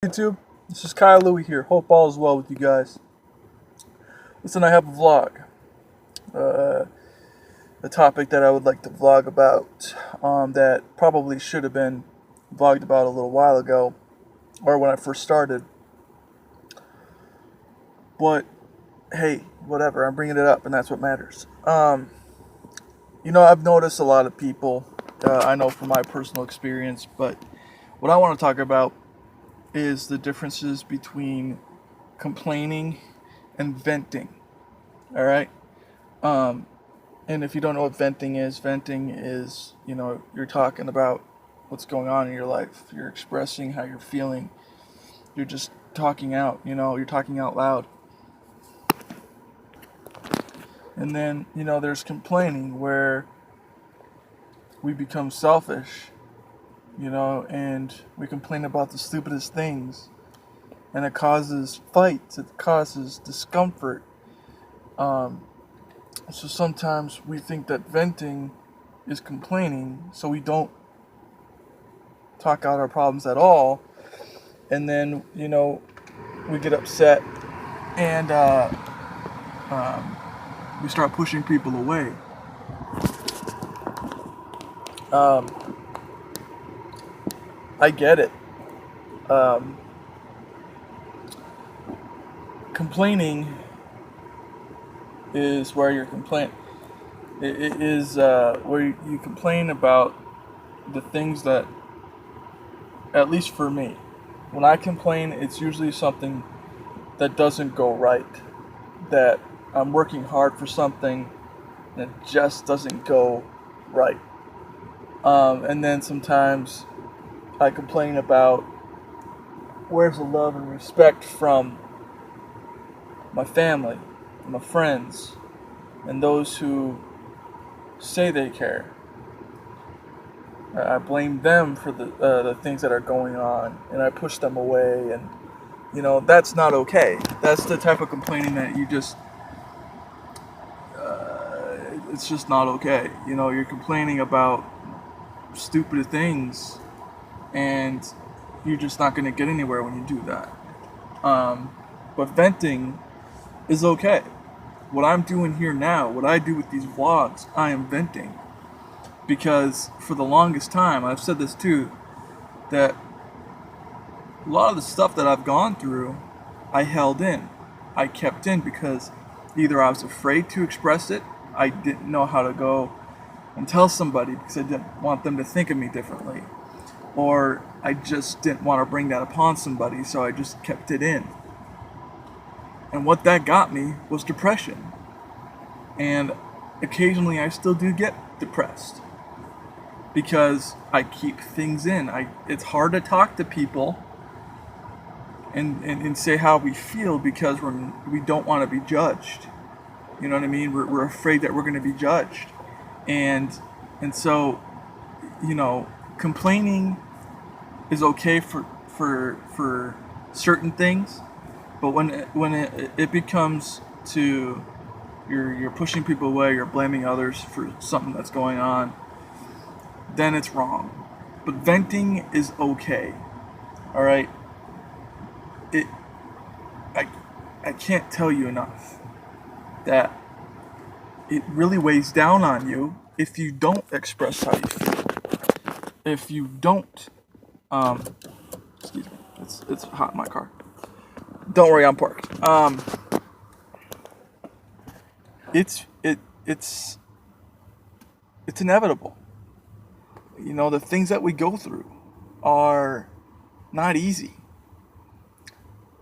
YouTube, this is Kyle Louie here. Hope all is well with you guys. Listen, I have a vlog. A topic that I would like to vlog about that probably should have been vlogged about a little while ago or when I first started. But hey, whatever, I'm bringing it up and that's what matters. I've noticed a lot of people, I know from my personal experience, but what I want to talk about is the differences between complaining and venting. All right. And if you don't know what venting is, you're talking about what's going on in your life. You're expressing how you're feeling. You're just talking out, you're talking out loud. And then, there's complaining where we become selfish, and we complain about the stupidest things. And it causes fights, it causes discomfort. So sometimes we think that venting is complaining, so we don't talk out our problems at all. And then, we get upset and we start pushing people away. I get it. Complaining is where you're it is where you complain about the things that, at least for me, when I complain, it's usually something that doesn't go right, that I'm working hard for something and it just doesn't go right. And then sometimes I complain about where's the love and respect from my family, my friends, and those who say they care. I blame them for the things that are going on, and I push them away, and that's not okay. That's the type of complaining that you just it's just not okay. You're complaining about stupid things, and you're just not going to get anywhere when you do that. But venting is okay. What I'm doing here now, what I do with these vlogs, I am venting. Because for the longest time, I've said this too, that a lot of the stuff that I've gone through, I held in. I kept in because either I was afraid to express it, I didn't know how to go and tell somebody because I didn't want them to think of me differently, or I just didn't want to bring that upon somebody, so I just kept it in. And what that got me was depression. And occasionally I still do get depressed because I keep things in. It's hard to talk to people and say how we feel because we don't want to be judged. You know what I mean? We're afraid that we're going to be judged. And so, complaining is okay for certain things, but when it becomes to you're pushing people away, you're blaming others for something that's going on, then it's wrong. But venting is okay. All right. It I can't tell you enough that it really weighs down on you if you don't express how you feel. If you don't, excuse me, it's hot in my car. Don't worry, I'm parked. It's inevitable. The things that we go through are not easy.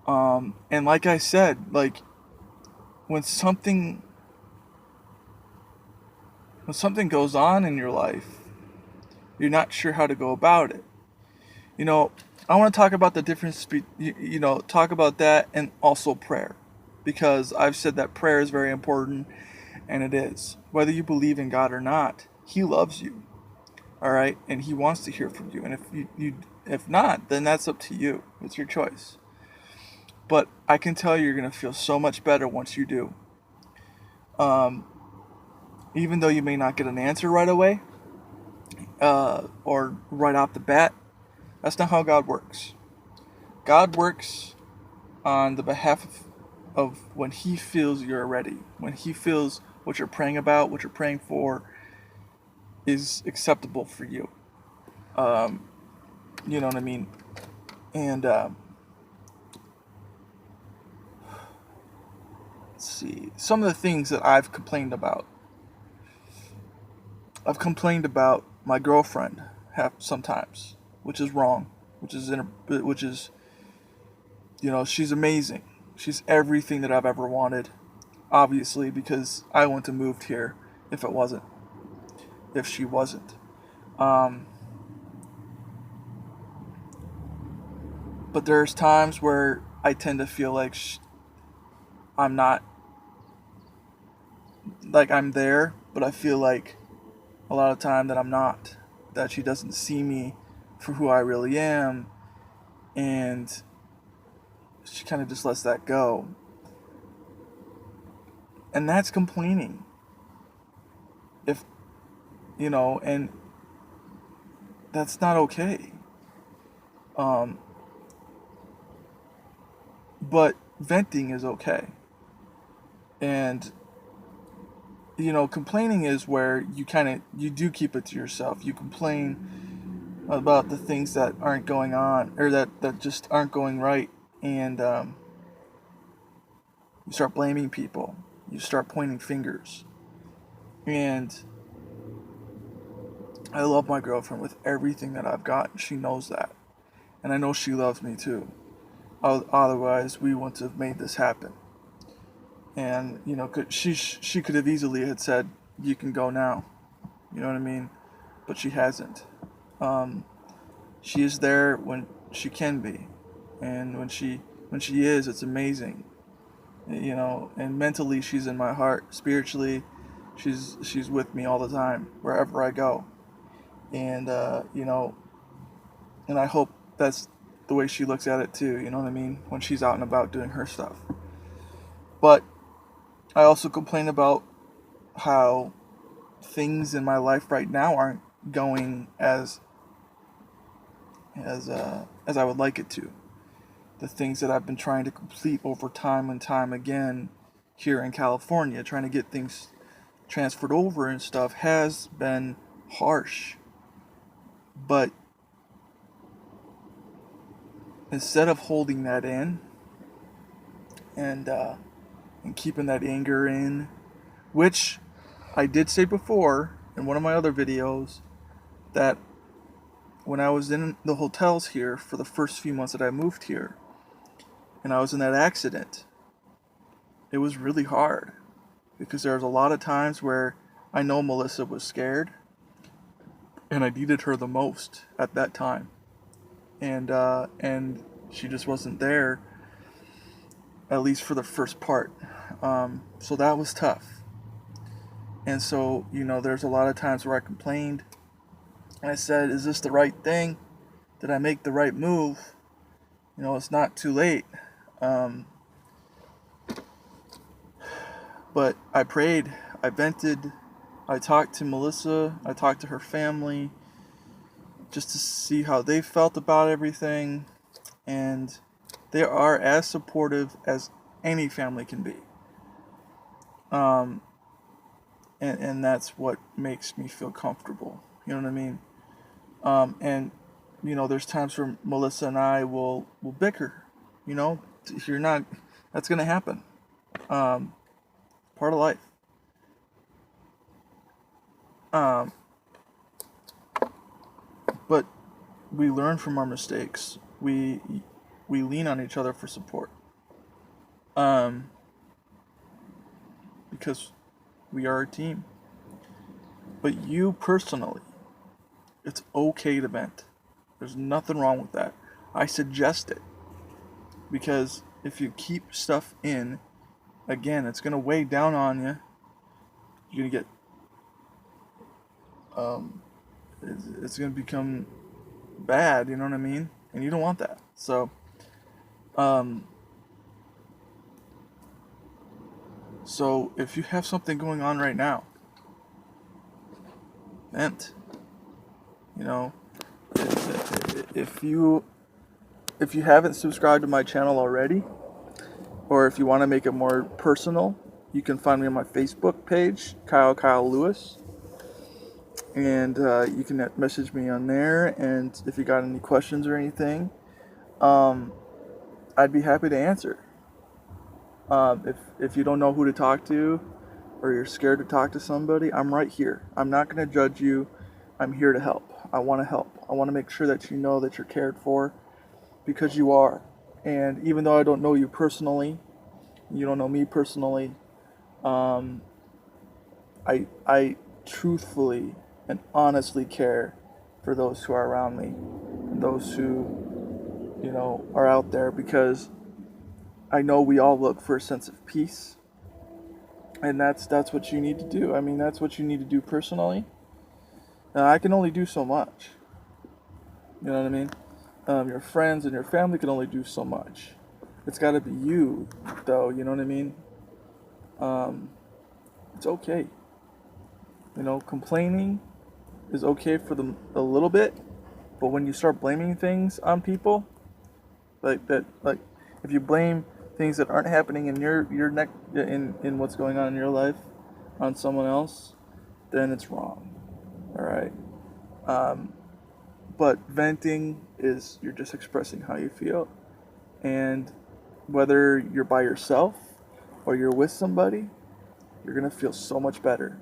And like I said, like when something goes on in your life, you're not sure how to go about it. I want to talk about the difference, talk about that and also prayer. Because I've said that prayer is very important, and it is. Whether you believe in God or not, He loves you. All right? And He wants to hear from you. And if not, then that's up to you. It's your choice. But I can tell you, you're going to feel so much better once you do. Even though you may not get an answer right away, or right off the bat, that's not how God works. God works on the behalf of when He feels you're ready, when He feels what you're praying about, what you're praying for is acceptable for you. Um, you know what I mean? And let's see, some of the things that I've complained about. I've complained about my girlfriend sometimes, which is wrong, which is she's amazing. She's everything that I've ever wanted. Obviously, because I wouldn't have moved here if she wasn't. Um, but there's times where I tend to feel like I'm not, like I'm there, but I feel like a lot of time that I'm not. That she doesn't see me for who I really am, and she kind of just lets that go. And that's complaining. If, and that's not okay. Um, but venting is okay. And, complaining is where you do keep it to yourself. You complain about the things that aren't going on, or that just aren't going right. And you start blaming people. You start pointing fingers. And I love my girlfriend with everything that I've got. She knows that. And I know she loves me too. Otherwise, we wouldn't have made this happen. And, she could have easily had said, you can go now. You know what I mean? But she hasn't. She is there when she can be. And when she is, it's amazing. And mentally she's in my heart. Spiritually, she's with me all the time, wherever I go. And and I hope that's the way she looks at it too, you know what I mean, when she's out and about doing her stuff. But I also complain about how things in my life right now aren't going as I would like it to. The things that I've been trying to complete over time and time again here in California, trying to get things transferred over and stuff, has been harsh. But instead of holding that in and keeping that anger in, which I did say before in one of my other videos, that when I was in the hotels here for the first few months that I moved here, and I was in that accident, it was really hard because there was a lot of times where I know Melissa was scared, and I needed her the most at that time, and she just wasn't there, at least for the first part. So that was tough. And so, there's a lot of times where I complained, and I said, is this the right thing? Did I make the right move? It's not too late. But I prayed, I vented, I talked to Melissa, I talked to her family, just to see how they felt about everything. And they are as supportive as any family can be. And that's what makes me feel comfortable. You know what I mean? And there's times where Melissa and I will bicker. You're not. That's gonna happen. Part of life. But we learn from our mistakes. We lean on each other for support. Because we are a team. But you personally, it's okay to vent. There's nothing wrong with that. I suggest it. Because if you keep stuff in, again, it's going to weigh down on you. You're going to get, it's going to become bad, you know what I mean? And you don't want that. So, so if you have something going on right now, vent. If you if you haven't subscribed to my channel already, or if you want to make it more personal, you can find me on my Facebook page, Kyle Lewis, and you can message me on there. And if you got any questions or anything, I'd be happy to answer. If you don't know who to talk to, or you're scared to talk to somebody, I'm right here. I'm not going to judge you. I'm here to help. I want to help. I want to make sure that you know that you're cared for, because you are. And even though I don't know you personally, you don't know me personally, I truthfully and honestly care for those who are around me, and those who, are out there, because I know we all look for a sense of peace, and that's what you need to do. I mean, that's what you need to do personally. I can only do so much. You know what I mean? Your friends and your family can only do so much. It's got to be you, though. You know what I mean? It's okay. Complaining is okay for a little bit, but when you start blaming things on people, like if you blame things that aren't happening in your neck in what's going on in your life on someone else, then it's wrong. All right. But venting is, you're just expressing how you feel, and whether you're by yourself or you're with somebody, you're gonna feel so much better.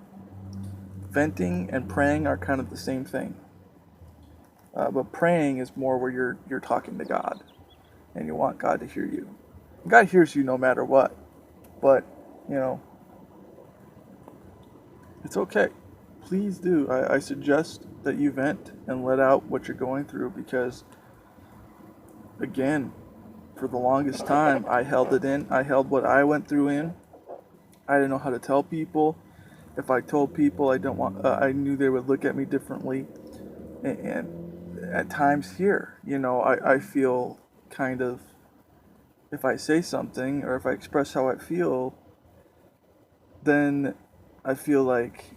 Venting and praying are kind of the same thing, but praying is more where you're talking to God, and you want God to hear you. God hears you no matter what, but it's okay. Please do. I suggest that you vent and let out what you're going through, because, again, for the longest time, I held it in. I held what I went through in. I didn't know how to tell people. If I told people, I knew they would look at me differently. And at times here, I feel kind of, if I say something or if I express how I feel, then I feel like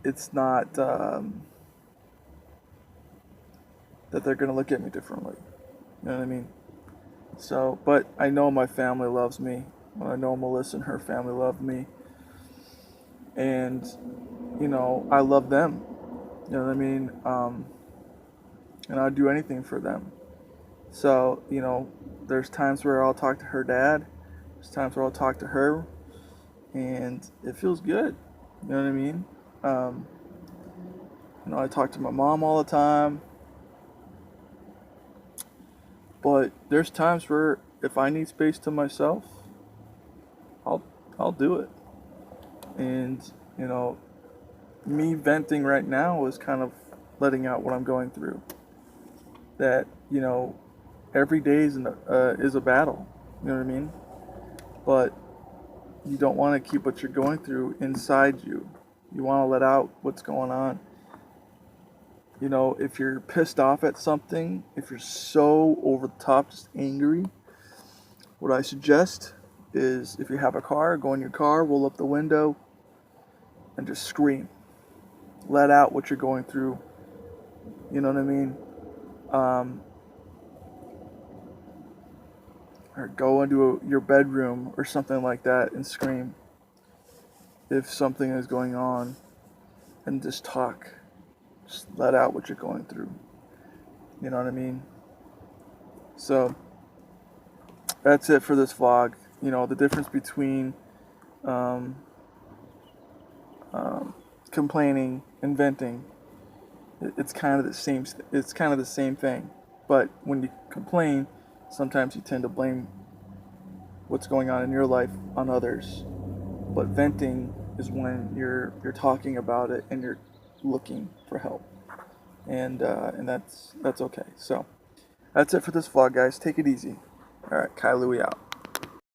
it's not that they're going to look at me differently. You know what I mean? So, but I know my family loves me. I know Melissa and her family love me. And, I love them. You know what I mean? And I'd do anything for them. So, there's times where I'll talk to her dad. There's times where I'll talk to her. And it feels good. You know what I mean? I talk to my mom all the time. But there's times where if I need space to myself, I'll do it. And, me venting right now is kind of letting out what I'm going through. That, every day is a battle. You know what I mean? But you don't want to keep what you're going through inside you. You want to let out what's going on. If you're pissed off at something, if you're so over the top, just angry, what I suggest is, if you have a car, go in your car, roll up the window, and just scream. Let out what you're going through. You know what I mean? Or go into your bedroom or something like that and scream if something is going on, and just talk. Just let out what you're going through. You know what I mean? So that's it for this vlog. The difference between complaining and venting, it's kind of the same. It's kind of the same thing. But when you complain, sometimes you tend to blame what's going on in your life on others. But venting is when you're talking about it and you're looking for help, and that's okay. So that's it for this vlog, guys. Take it easy. All right, Kai Louie out.